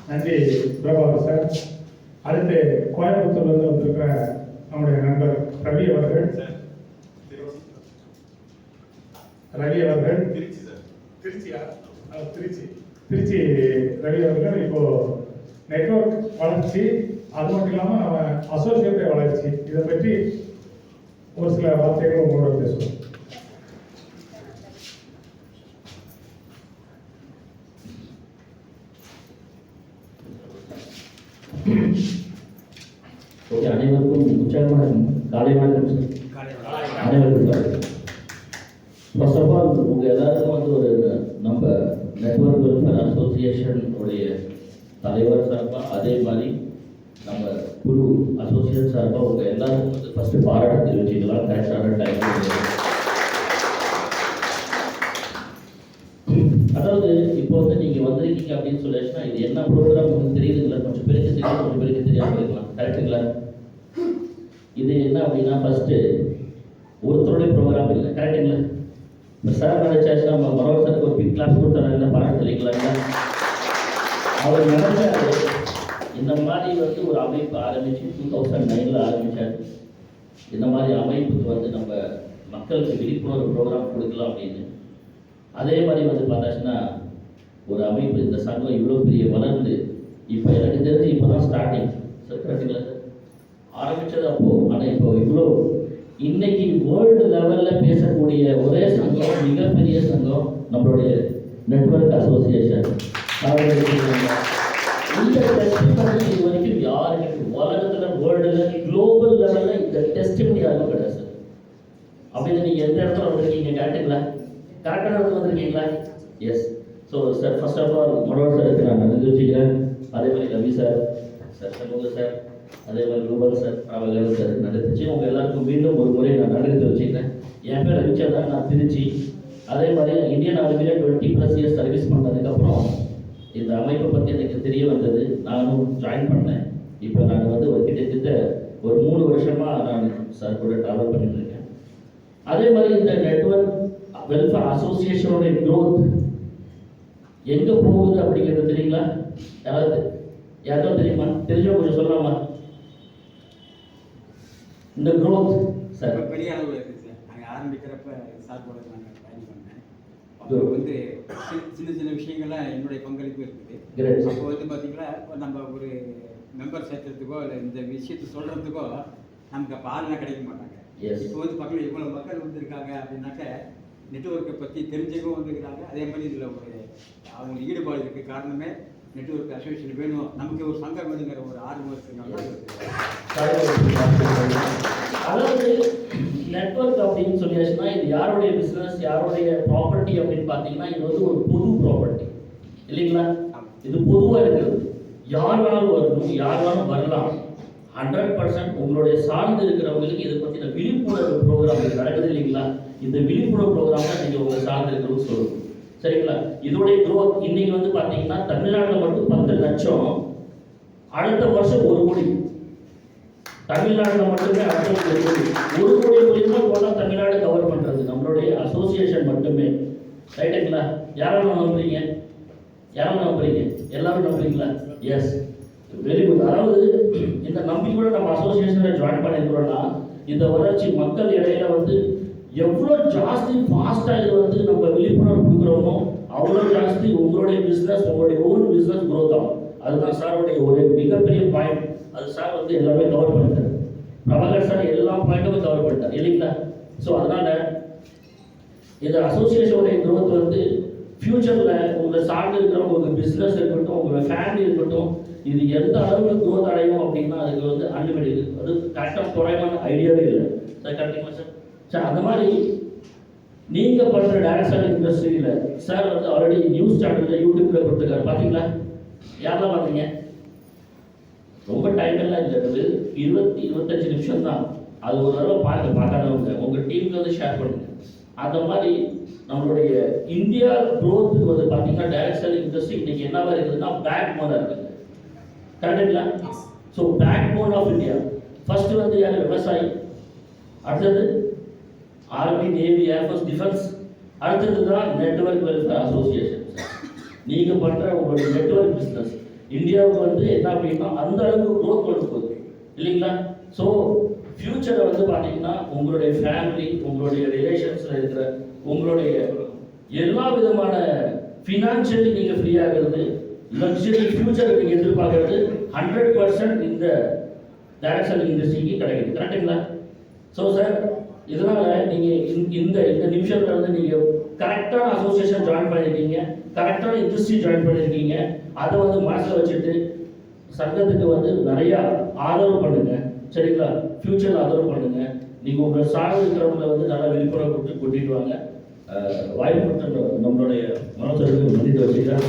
நன்றி பிரபாகர் சார். அடுத்து கோயம்புத்தூர்லேருந்து வந்திருக்கிற நம்முடைய நண்பர் ரவி அவர்கள். திருச்சி ரவி அவர்கள் இப்போ நெட்வொர்க் வளர்ச்சி, அது மட்டும் இல்லாமல் நம்ம அசோசியேட் வளர்ச்சி, இதை பற்றி ஒரு சில வார்த்தைகள் உங்களோட பேசுவோம். ஓகே, அனைவருக்கும் உற்சாகமான காலை வணக்கம். அனைவருக்கும் ஃபர்ஸ்ட் ஆஃப் ஆல் உங்கள் எல்லாருக்கும் வந்து ஒரு நம்ம நெட்வொர்க் வெல்ஃபேர் அசோசியேஷன் உடைய தலைவர் சார்பாக, அதே மாதிரி நம்ம குழு அசோசியேட் சார்பாக உங்கள் எல்லாருக்கும் வந்து ஃபஸ்ட்டு பாராட்டு தெரிவிச்சுக்கலாம். கரெக்டான டைம். அதாவது இப்போ வந்து நீங்கள் வந்திருக்கீங்க அப்படின்னு சொல்லிச்சுன்னா இது என்ன ப்ரோக்ராம் உங்களுக்கு தெரியுதுங்களா? கொஞ்சம் பேருக்கு தெரியும், கொஞ்சம் பேருக்கு தெரியாமல் இருக்கலாம். கரெக்டுங்களா? இது என்ன அப்படின்னா ஃபஸ்ட்டு ஒருத்தருடைய ப்ரோக்ராம் இல்லை. கரெக்டுங்களா? இப்போ சார் நினைச்சாச்சு நம்ம மனோர் சாருக்கு ஒரு பிக் கிளாஸ் கொடுத்தாங்க, பாராட்டு தெரிவிக்கலாங்களா? அவர் நினைச்சாரு இந்த மாதிரி வந்து ஒரு அமைப்பு ஆரம்பித்து 2009 ஆரம்பித்தார். இந்த மாதிரி அமைப்புக்கு வந்து நம்ம மக்களுக்கு விழிப்புணர்வு ப்ரோக்ராம் கொடுக்கலாம் அப்படின்னு. அதே மாதிரி வந்து பார்த்தாச்சுன்னா ஒரு அமைப்பு, இந்த சங்கம் இவ்வளோ பெரிய வளர்ந்து இப்போ எனக்கு தெரிஞ்சு இப்போ தான் ஸ்டார்டிங் சார். கரெக்டுங்களா சார்? ஆரம்பித்தது அப்போது, ஆனால் இப்போ இவ்வளோ இன்னைக்கு வேர்ல்டு லெவலில் பேசக்கூடிய ஒரே சங்கம், மிகப்பெரிய சங்கம் நம்மளுடைய நெட்வொர்க் அசோசியேஷன். இந்த டெஸ்டிமனி இது வரைக்கும் யாருக்கு உலகத்தில் வேர்ல்டில் குளோபல் லெவலில் இந்த டெஸ்டிமனி யாருக்கும் கிடையாது சார். அப்படின்னு நீங்கள் எந்த இடத்துல வந்திருக்கீங்க? கரெக்டுங்களா? கரெக்டான இடத்துல வந்திருக்கீங்களா? Yes. So sir, first of all மனோர் சாருக்கு நான் நன்றி வச்சுக்கிறேன். அதே மாதிரி ரவி சார், சண்முக சார், அதே மாதிரி ரூபல் சார், பிரபாகர் சார் நடந்துச்சு. உங்கள் எல்லாருக்கும் மீண்டும் ஒரு முறை நான் நன்றி வச்சுக்கிறேன். என் பேர் ரவிச்சந்திரன், நான் திருச்சி. அதே மாதிரி இந்தியன் ஆர்மியில் 20+ இயர்ஸ் சர்வீஸ் பண்ணதுக்கப்புறம் இந்த அமைப்பை பற்றி எனக்கு தெரிய வந்தது. நானும் ஜாயின் பண்ணேன். இப்போ நான் வந்து ஒரு கிட்டத்தட்ட ஒரு 3 வருஷமாக நான் சார் கூட ட்ராவல் பண்ணிட்டு இருக்கேன். அதே மாதிரி இந்த நெட்வொர்க் வெல்ஃபேர் அசோசியேஷனோட க்ரோத் எங்கே போகுது அப்படிங்கிறது தெரியுங்களா? யாருக்கும் தெரியுமா? தெரிஞ்சவங்க கொஞ்சம் சொல்லலாமா? இந்த க்ரோத் சார் பெரிய அளவில் இருக்குது சார். நாங்கள் ஆரம்பிக்கிறப்ப சார் கூட நாங்கள் பயணம் பண்ணேன். அப்போ வந்து சின்ன சின்ன விஷயங்கள்லாம் என்னுடைய பங்களிப்பு இருக்குது. அப்போ வந்து பார்த்தீங்கன்னா நம்ம ஒரு மெம்பர் சேர்த்துறதுக்கோ இல்லை இந்த விஷயத்தை சொல்கிறதுக்கோ நமக்கு அப்போ ஆள்லாம் கிடைக்க மாட்டாங்க. இப்போ வந்து பக்கத்தில் இவ்வளோ மக்கள் வந்துருக்காங்க அப்படின்னாக்க நெட்வொர்க்கை பற்றி தெரிஞ்சுக்கவும் வந்துருக்கிறாங்க. அதே மாதிரி இதில் ஒரு அவங்களுக்கு ஈடுபாடு இருக்குது. காரணமே நெட்வொர்க் அசோசியேஷன் வேணும், நமக்கு ஒரு சங்கம் வேணுங்கிற ஒரு ஆர்வம் இருக்குனால. அதாவது நெட்வொர்க் அப்படின்னு சொல்லியாச்சுன்னா இது யாருடைய பிஸ்னஸ், யாருடைய ப்ராப்பர்ட்டி அப்படின்னு பார்த்தீங்கன்னா இது வந்து ஒரு பொது ப்ராப்பர்ட்டி இல்லைங்களா? இது பொதுவாக இருக்கிறது. யார் வேணாலும் வரணும், யார் வேணாலும் வரலாம். 100% உங்களுடைய சார்ந்து இருக்கிறவங்களுக்கு இதை பற்றின விழிப்புணர்வு ப்ரோக்ராம் இது நடக்குது இல்லைங்களா? இந்த விழிப்புணர்வு ப்ரோக்ராம் தான் நீங்கள் உங்கள் சார்ந்து இருக்கிறவங்க சொல்லணும். சரிங்களா? இதோடைய க்ரோத் இன்னைக்கு வந்து பார்த்தீங்கன்னா தமிழ்நாட்டில் மட்டும் 10 லட்சம், அடுத்த வருஷம் 1 கோடி. தமிழ்நாட்டில் மட்டுமே அடுத்த 1 கோடி. 1 கோடி மூலியமா போனால் தமிழ்நாடு கவர் பண்ணுறது நம்மளுடைய அசோசியேஷன் மட்டுமே. ரைட்டுங்களா? யாரெல்லாம் நம்புறீங்க? யாரெல்லாம் நம்புறீங்க? எல்லாரும் நம்புறீங்களா? Yes, very good. அதாவது இந்த நம்பிக்கையோட நம்ம அசோசியேஷனில் ஜாயின் பண்ணியிருக்கிறோம்னா இந்த வளர்ச்சி மக்கள் இடையில வந்து எவ்வளோ ஜாஸ்தி ஃபாஸ்ட்டாக இது வந்து நம்ம விழிப்புணர்வு கொடுக்குறோமோ அவ்வளோ ஜாஸ்தி உங்களுடைய பிஸ்னஸ், உங்களுடைய ஓன் பிஸ்னஸ் க்ரோத் ஆகும். அதுதான் சாருடைய ஒரு மிகப்பெரிய பாயிண்ட். அது சார் வந்து எல்லாமே கவர் பண்ணிட்டார். பிரபாகர் சார் எல்லா பாயிண்ட்டுமே கவர் பண்ணிட்டார் இல்லைங்களா? ஸோ அதனால இந்த அசோசியேஷனுடைய க்ரோத் வந்து ஃபியூச்சரில் உங்களை சார்ந்து இருக்கிறவங்க, உங்கள் பிஸ்னஸ் இருக்கட்டும், உங்களோட ஃபேமிலி இருக்கட்டும், இது எந்த அளவுக்கு க்ரோத் அடையும் அப்படின்னா அதுக்கு வந்து அன்லிமிட்டட். அது கரெக்டாக குறைவான ஐடியாவே இல்லை சார். கரெக்டுங்களா சார்? சார் அந்த மாதிரி நீங்கள் பண்ணுற டைரக்ட் செல்லிங் இண்டஸ்ட்ரியில் சார் வந்து ஆல்ரெடி நியூஸ் சேனலில் யூடியூப்பில் கொடுத்துருக்காரு. பார்த்தீங்களா? யாரெல்லாம் பார்த்தீங்க? ரொம்ப டைம் எல்லாம் இல்லை, 20-25 நிமிஷம் தான். அது ஒரு தடவை பார்க்காதவங்க உங்கள் டீமுக்கு வந்து ஷேர் பண்ணுங்க. அந்த மாதிரி நம்மளுடைய இந்தியா க்ரோத்துக்கு வந்து பார்த்தீங்கன்னா டைரக்ட் செல்லிங் இண்டஸ்ட்ரி இன்னைக்கு என்னவா இருக்குதுன்னா பேக் போனாக இருக்குது. கரெக்டுங்களா? So backbone of India first வந்து யார்? விவசாயி. அடுத்தது ஆர்மி, நேவி, ஏர்ஃபோர்ஸ், டிஃபென்ஸ். அடுத்தது தான் நெட்வொர்க் வெல்ஃபேர் அசோசியேஷன். நீங்கள் பண்ணுற உங்களுடைய நெட்வொர்க் பிஸ்னஸ் இந்தியாவுக்கு வந்து என்ன அப்படின்னா அந்த அளவுக்கு க்ரோத் கொண்டு போகுது இல்லைங்களா? ஸோ ஃபியூச்சரை வந்து பார்த்தீங்கன்னா உங்களுடைய ஃபேமிலி, உங்களுடைய ரிலேஷன்ஸில் இருக்கிற உங்களுடைய எல்லா விதமான ஃபினான்ஷியலி நீங்கள் ஃப்ரீ ஆகிறது, லக்ஸரி ஃபியூச்சர் நீங்கள் எதிர்பார்க்கறது 100% இந்த டைரக்ஷன் இண்டஸ்ட்ரிக்கு கிடைக்குது. கரெக்டுங்களா? ஸோ சார், இதனால் நீங்கள் இந்த இந்த நிமிஷத்தில் வந்து நீங்கள் கரெக்டான அசோசியேஷன் ஜாயின் பண்ணியிருக்கீங்க, கரெக்டான இண்டஸ்ட்ரி ஜாயின் பண்ணியிருக்கீங்க. அதை வந்து மனசில் வச்சுட்டு சங்கத்துக்கு வந்து நிறையா ஆதரவு பண்ணுங்க, சரிங்களா? ஃபியூச்சரில் ஆதரவு பண்ணுங்க. நீங்கள் உங்கள் சார்பு இருக்கிறவங்களை வந்து நல்லா விழிப்புணர்வு கொடுத்து கூட்டிகிட்டு வாங்க. வாய்ப்பு நம்மளுடைய மனசருக்கு மதித்து வச்சுக்கிறேன்.